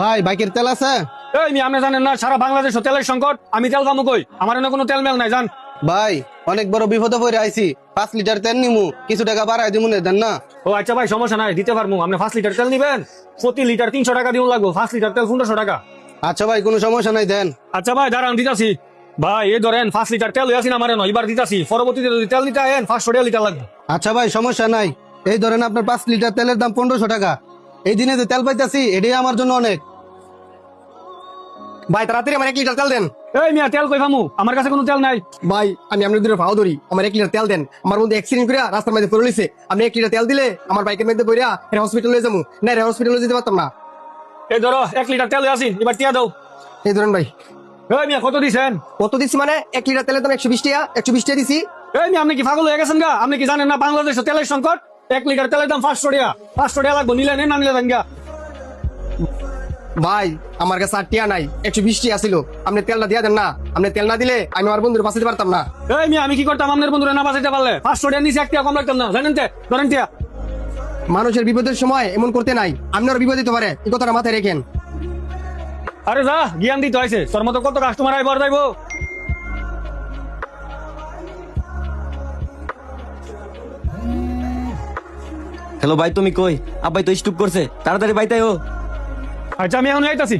ভাই বাইকের তেল আছে? এই মি আপনি জানেন না সারা বাংলাদেশ তেলের সংকট, আমি তেল পাবো কই? আমার এনে কোনো তেল মেল নাই জান। ভাই অনেক বড় বিপদে পড়ে আইছি, 5 লিটার তেল নিমু, কিছু টাকা বাড়াই দিমু না, দেন না? ও আচ্ছা ভাই, সমস্যা নাই, দিতে পারবো। আপনি 5 লিটার তেল নিবেন, প্রতি লিটার 300 টাকা দিন লাগবো। 5 লিটার তেল 1500 টাকা। আচ্ছা ভাই, কোনো সমস্যা নাই, দেন। আচ্ছা ভাই দাঁড়ান, দিতাছি। ভাই এই ধরেন 5 লিটার তেল হয়েছি না আমার এনে, এবার দিতাছি। পরবর্তীতে যদি তেল নিতে আয়েন 500 লিটার লাগবে। আচ্ছা ভাই, সমস্যা নাই। এই ধরেন আপনার 5 লিটার তেলের দাম 1500 টাকা। এই দিনে যে তেল পাইতাছি এটাই আমার জন্য অনেক। ভাই তাড়াতাড়ি আমার 1 লিটার তেল দেন। এই মিয়া তেল কই পামু? আমার কাছে কোনো তেল নাই। ভাই আমি আপনার দুটো ভাও ধরি, আমার 1 লিটার তেল দেন। আমার বন্ধু অ্যাক্সিডেন্ট করে রাস্তার মধ্যে পড়ে রইছে, আপনি 1 লিটার তেল দিলে আমার বাইকের মধ্যে বইরা হসপিটালে যাবো না, হসপিটালে যেতে পারতাম না। এই ধরো 1 লিটার তেল হয়েছি, এবার টিয়া দাও। এই ধরেন ভাই। এই মিয়া কত দিছেন? কত দিচ্ছি মানে 1 লিটার তেলের দাম 120 টাকা, 120 টাকা দিছি। এই মিয়া আপনি কি পাগল হয়ে গেছেন গা? আপনি কি জানেন না বাংলাদেশে তেলের সংকট? 1 লিটার তেলের দাম 500 টাকা। 500 টাকা লাগবে, নিলে নেন, না নিলে দেন গা। ভাই আমার কাছে 8 টাকা নাই, 120 টাকা ছিল, আপনি তেলটা দিয়া দেন না। আপনি তেল না দিলে আমি আমার বন্ধুর বাঁচাতে পারতাম না। এই মিয়া আমি কি করতাম আপনার বন্ধুরা না বাঁচাইতে পারলে? 500 টাকা নিচে 1 টাকা কম রাখতাম না, জানেন তে? ধরেন টিয়া। মানুষের বিপদের সময় এমন করতে নাই, আপনার বিপদ দিতে পারে, এই কথাটা মাথায় রেখেন। আরে যা, জ্ঞান দিতে হয়েছে। তোর মতো কত কাস্টমার আইবার যাইবো। হ্যালো ভাই, তুমি কই? আব্বাই তো স্টুপ করছে, তাড়াতাড়ি বাইতে ও। আচ্ছা আমি এখন আইতাছি।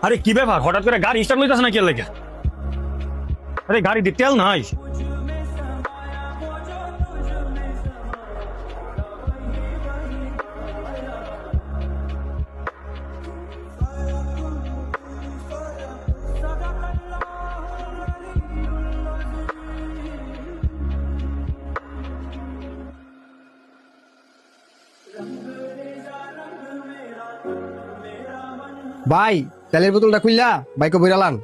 আরে কি ব্যাপার, হঠাৎ করে গাড়ি স্টার্ট লইতাছে না কি লাগে? আরে গাড়ি তেল নাই। ভাই তেলের বোতলটা খুললা বাইকে বইরালান।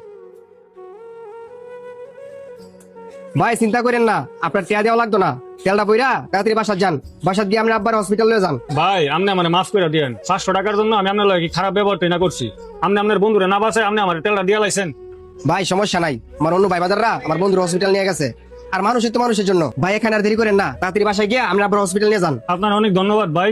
ভাই চিন্তা করেন না, আপনার টিয়া দেওয়া লাগতো না। তেলটা বইরা তাড়াতাড়ি বাসার যান, বাসার গিয়ে আপনি আব্বার হসপিটালে যান। ভাই আপনি আমার মাফ করে দিয়েন। 500 টাকার জন্য আমি আপনার লাগে খারাপ ব্যবহারটা না করছি। আপনি আপনার বন্ধুরে না বাঁচায় আপনি আমার তেলটা দিয়ে লাইছেন। ভাই সমস্যা নাই, আমার অন্য ভাই বাজাররা আমার বন্ধুর হসপিটাল নিয়ে গেছে। আর মানুষের তো মানুষের জন্য। ভাই এখানে আর দেরি করেন না, তাড়াতাড়ি বাসায় গিয়ে আপনি আব্বার হসপিটাল নিয়ে যান। আপনার অনেক ধন্যবাদ ভাই।